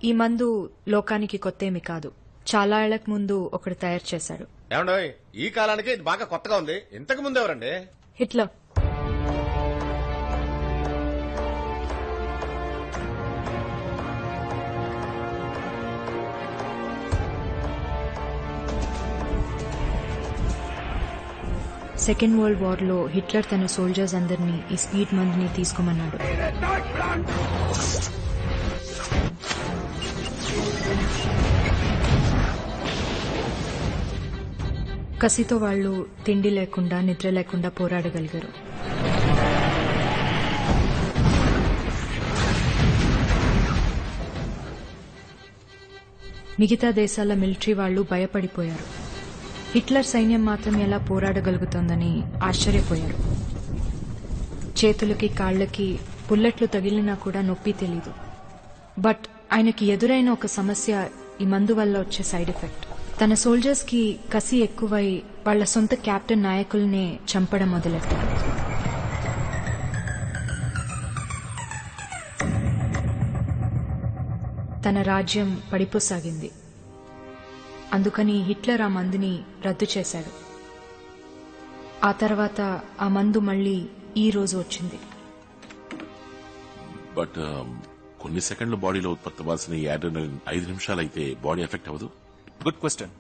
ఈ మందు లోకానికి కొత్తేమి కాదు. చాలా ఏళ్లకు ముందు ఒకడు తయారు చేశాడు. ఏమండోయ్, ఈ కాలానికి ఇది బాగా కొత్తగా ఉంది. ఇంతకు ముందు ఎవరండి? హిట్లర్. సెకండ్ వరల్డ్ వార్ లో హిట్లర్ తన సోల్జర్స్ అందరినీ ఈ స్పీడ్ మందుని తీసుకోమన్నాడు. కసితో వాళ్ళు తిండి లేకుండా నిద్ర లేకుండా పోరాడగలిగారు. మిగతా దేశాల మిలిటరీ వాళ్ళు భయపడిపోయారు. హిట్లర్ సైన్యం మాత్రం ఎలా పోరాడగలుగుతోందని ఆశ్చర్యపోయారు. చేతులకి కాళ్లకి బుల్లెట్లు తగిలినా కూడా నొప్పి తెలీదు. బట్ ఆయనకి ఎదురైన ఒక సమస్య ఈ మందు వల్ల వచ్చే సైడ్ ఎఫెక్ట్. తన సోల్జర్స్ కి కసి ఎక్కువై వాళ్ల సొంత కెప్టెన్ నాయకుల్నే చంపడం మొదలెట్టారు. తన రాజ్యం పడిపోసాగింది. అందుకని హిట్లర్ ఆ మందుని రద్దు చేశాడు. ఆ తర్వాత ఆ మందు మళ్లీ ఈ రోజు వచ్చింది. బట్ కొన్ని సెకండ్ల బాడీలో ఉత్పత్తి అవ్వాల్సిన ఈ అడ్రినలిన్ 5 నిమిషాలైతే బాడీ ఎఫెక్ట్ అవ్వదు. Good question.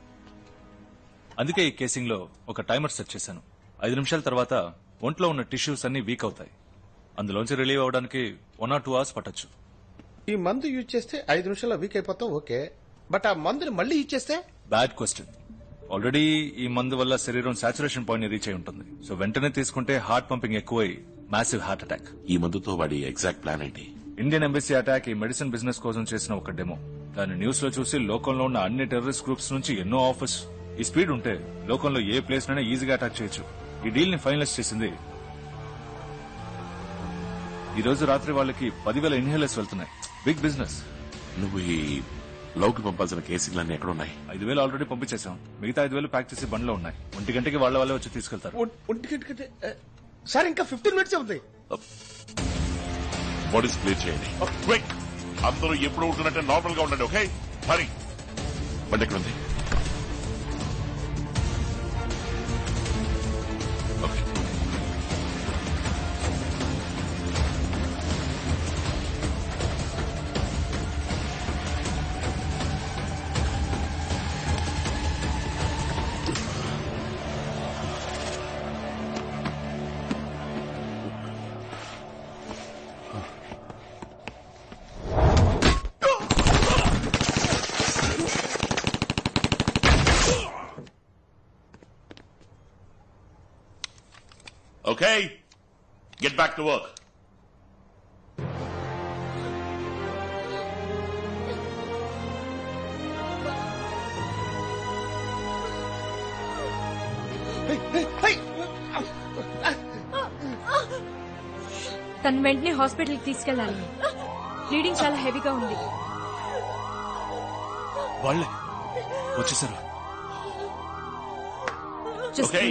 అందుకే ఈ కేసింగ్ లో ఒక టైమర్ సెట్ చేశాను. 5 నిమిషాల తర్వాత ఒంట్లో ఉన్న టిష్యూస్ అన్ని వీక్ అవుతాయి. అందులోంచి రిలీవ్ అవడానికి 1 or 2 hours పట్టొచ్చు. ఈ మందు యూజ్ చేస్తే 5 నిమిషాల్లో వీక్ అయిపోతాం, ఓకే. బట్ ఆ మందుని మళ్ళీ యూజ్ చేస్తే? Bad question. ఆల్రెడీ ఈ మందు వల్ల శరీరం సాచురేషన్ పాయింట్ ని రీచ్ అయి ఉంటుంది. సో వెంటనే తీసుకుంటే హార్ట్ పంపింగ్ ఎక్కువై మ్యాసివ్ హార్ట్ అటాక్. ఈ మందుతో వాడి ఎగ్జాక్ట్ ప్లాన్ ఏంటి? ఇండియన్ ఎంబసీ అటాక్ ఈ మెడిసిన్ బిజినెస్ కోసం చేసిన ఒక డెమో. దాన్ని న్యూస్ లో చూసి లోకంలో ఉన్న అన్ని టెర్రరిస్ట్ గ్రూప్స్ నుంచి ఎన్నో ఆఫర్స్. ఈ స్పీడ్ ఉంటే లోకంలో ఏ ప్లేస్ నైనా ఈజీగా అటాక్ చేయొచ్చు. ఈ డీల్ ని ఫైనలైజ్ చేసింది ఈ రోజు రాత్రి వాళ్ళకి 10,000 ఇన్హేలర్స్ వెళ్తున్నాయి. Big business. నువ్వు ఈ లోకి పంపాల్సిన కేసులన్నీ ఎక్కడున్నాయి? 5,000 ఆల్రెడీ పంపించేశాం. మిగతా 5,000 ప్యాక్ చేసి బండ్లో ఉన్నాయి. 1 గంటకి వాళ్ళ వాళ్ళే వచ్చి తీసుకెళ్తారు. 1 గంటకి సార్, ఇంకా 15 minutes ఉంది. బాడీస్ క్లియర్ చేయండి. క్విక్. అందరూ ఎప్పుడు ఉంటున్నట్టే నార్మల్ గా ఉండండి, ఓకే? హరి, బండి ఎక్కడ ఉంది? Okay. Okay, get back to work. తను వెంటనే హాస్పిటల్కి తీసుకెళ్లాలి. బ్లీడింగ్ చాలా హెవీగా ఉంది. వాళ్ళే వచ్చేసారు. Okay,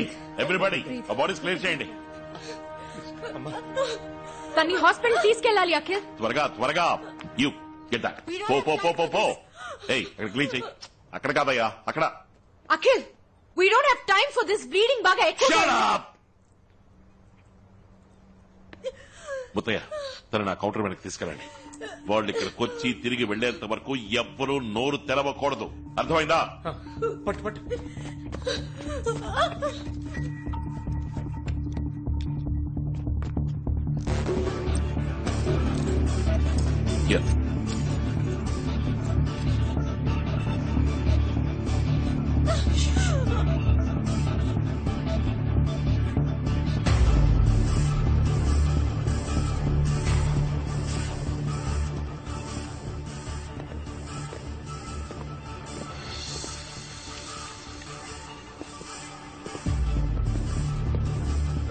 everybody, a body's clear చేయండి. తన్ని హాస్పిటల్ తీసుకెళ్లాలి. అఖిల్, త్వరగా త్వరగా. You get that. పో పో పో పో పో. ఏయ్, అక్కడ క్లీన్ చేయి. అక్కడ కాదయ్యా, అక్కడ. Akhil, we don't have time for this. Bleeding బాగా ఎక్కువ. Shut up! ముత్తయ్య, తన నా కౌంటర్ వెనక్కి తీసుకెళ్ళండి. వాళ్ళు ఇక్కడికి వచ్చి తిరిగి వెళ్లేంత వరకు ఎవ్వరూ నోరు తెరవకూడదు. అర్థమైందా? పట్టు పట్టు. Yeah.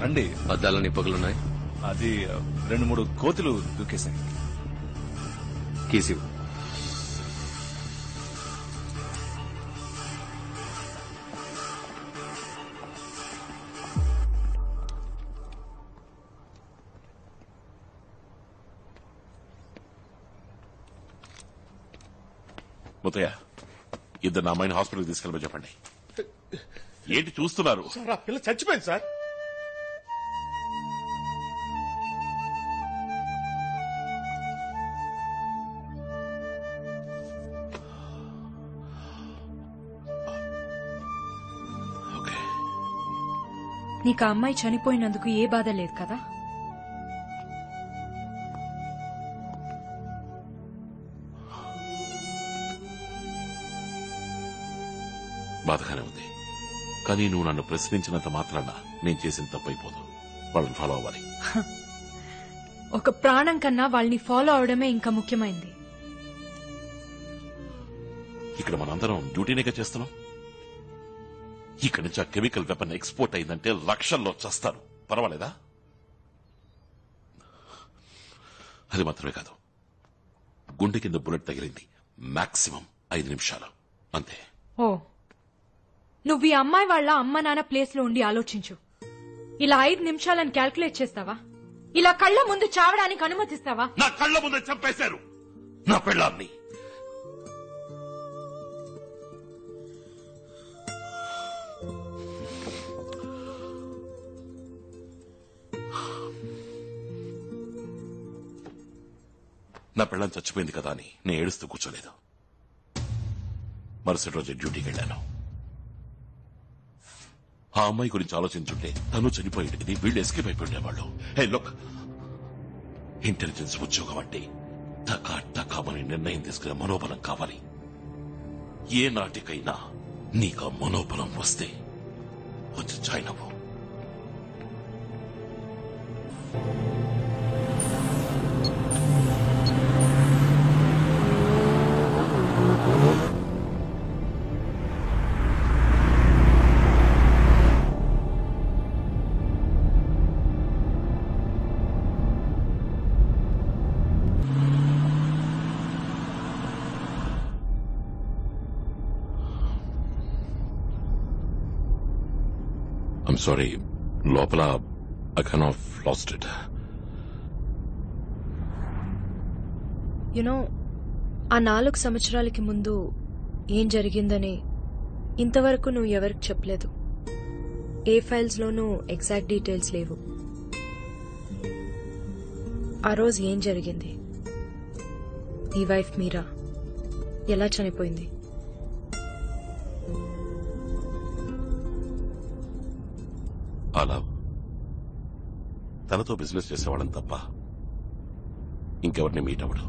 రండి. అద్దాలని పగులున్నాయి. అది 2-3 కోతులు దూకేశాయి. కీసివు. ముత్తయ్య, ఇద్దరు నా అమ్మాయిని హాస్పిటల్కి తీసుకెళ్ళమని చెప్పండి. ఏంటి చూస్తున్నారు? సార్ ఆ పిల్ల చచ్చిపోయింది సార్. ఓకే. నీకు ఆ అమ్మాయి చనిపోయినందుకు ఏ బాధ లేదు కదా? బాధగానే ఉంది, కానీ నువ్వు నన్ను ప్రశ్నించినంత మాత్రాన నేను చేసిన తప్పైపోదు. వాళ్ళని ఫాలో అవ్వాలి. ఒక ప్రాణం కన్నా వాళ్ళని ఫాలో అవడమే ఇంకా ముఖ్యమైంది. ఇక్కడ మనందరం డ్యూటీనేగా చేస్తున్నాం. ఇక్కడి నుంచి ఆ కెమికల్ వెపన్ ఎక్స్పోర్ట్ అయిందంటే లక్షల్లో చస్తారు. పర్వాలేదా? అది మాత్రమే కాదు, గుండె కింద బుల్లెట్ తగిలింది. మాక్సిమం 5 నిమిషాలు అంతే. ఓ, నువ్వు ఈ అమ్మాయి వాళ్ళ అమ్మ నాన్న ప్లేస్ లో ఉండి ఆలోచించు. ఇలా 5 నిమిషాలని క్యాల్కులేట్ చేస్తావా? ఇలా కళ్ళ ముందు చావడానికి అనుమతిస్తావా? నా కళ్ళ ముందే చంపేశారు నా పెళ్ళాన్ని. నా పెళ్ళం చచ్చిపోయింది కదా అని నేను ఏడుస్తూ కూర్చోలేదు. మరుసటి రోజు డ్యూటీకి వెళ్ళాను. ఆ అమ్మాయి గురించి ఆలోచించుంటే తను చనిపోయేది, వీళ్ళు ఎస్కేప్ అయిపోయి ఉండేవాళ్ళు. హే లుక్, ఇంటెలిజెన్స్ ఉద్యోగం అంటే టకా టకామని నిర్ణయం తీసుకునే మనోబలం కావాలి. ఏ నాటికైనా నీకు మనోబలం వస్తే వచ్చి జాయిన్ అవ్వు. I'm sorry, లోపల I kind of lost it. ఆ 4 సంవత్సరాలకి ముందు ఏం జరిగిందని ఇంతవరకు నువ్వు ఎవరికి చెప్పలేదు. ఏ ఫైల్స్ లోనూ ఎగ్జాక్ట్ డీటెయిల్స్ లేవు. ఆ రోజు ఏం జరిగింది? నీ వైఫ్ మీరా ఎలా చనిపోయింది? అలా తనతో బిజినెస్ చేసేవాళ్ళని తప్ప ఇంకెవరిని మీట్ అవ్వడు.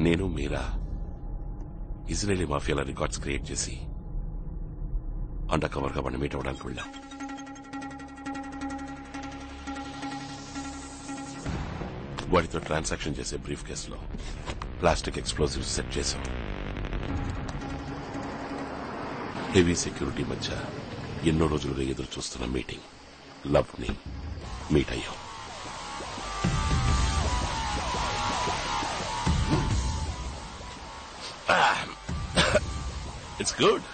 నేను మీరా ఇజ్రాయేలీ మాఫియాల రికార్డ్స్ క్రియేట్ చేసి అండర్ కవర్ గా వాడిని మీట్ అవ్వడానికి వెళ్ళాం. వాడితో ట్రాన్సాక్షన్ చేసే బ్రీఫ్ కేసులో ప్లాస్టిక్ ఎక్స్ప్లోజివ్స్ సెట్ చేశాం. హెవీ సెక్యూరిటీ మధ్య ఎన్నో రోజులుగా ఎదురు చూస్తున్న మీటింగ్ లవ్ ని మీట్ అయ్యాం. It's good.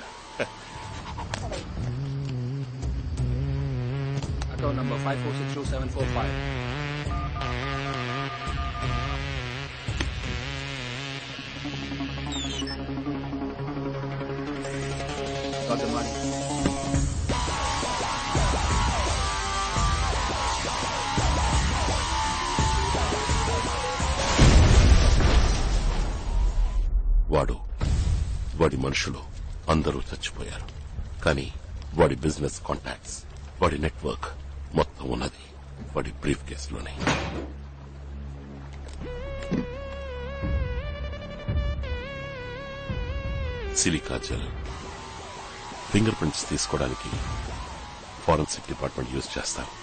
Account number 54622745. Got the money. వాడి మనుషులు అందరూ చచ్చిపోయారు. కానీ వాడి బిజినెస్ కాంటాక్ట్స్, వాడి నెట్వర్క్ మొత్తం ఉన్నది వాడి బ్రీఫ్ కేసులోనే. సిలికా జెల్ ఫింగర్ ప్రింట్స్ తీసుకోవడానికి ఫారెన్సిక్ డిపార్ట్మెంట్ యూజ్ చేస్తారు.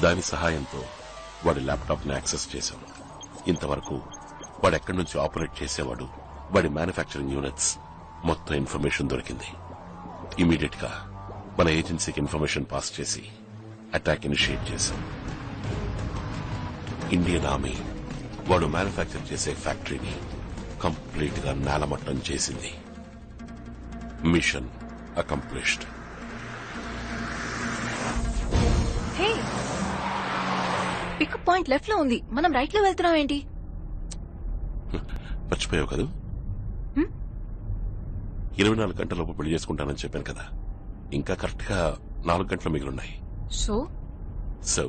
దాని సహాయంతో వాడి ల్యాప్టాప్ ని యాక్సెస్ చేశాం. ఇంతవరకు వాడు ఎక్కడి నుంచి ఆపరేట్ చేసేవాడు, వాడి మ్యానుఫ్యాక్చరింగ్ యూనిట్స్ మొత్తం ఇన్ఫర్మేషన్ దొరికింది. ఇమీడియట్ గా మన ఏజెన్సీకి ఇన్ఫర్మేషన్ పాస్ చేసి అటాక్ ఇనిషియేట్ చేశాం. ఇండియన్ ఆర్మీ వాడు మ్యానుఫ్యాక్చర్ చేసే ఫ్యాక్టరీని కంప్లీట్ గా నేలమట్టం చేసింది. Mission accomplished. Hey, pickup point left లో ఉంది, మనం రైట్ లో వెళ్తున్నాం ఏంటి? మర్చిపోయాను. మర్చిపోయావు కదా 24 గంటలలోపు పెళ్లి చేసుకుంటానని చెప్పాను కదా ఇంకా కరెక్ట్ గా 4 గంటలు మిగిలిన్నాయి సో సో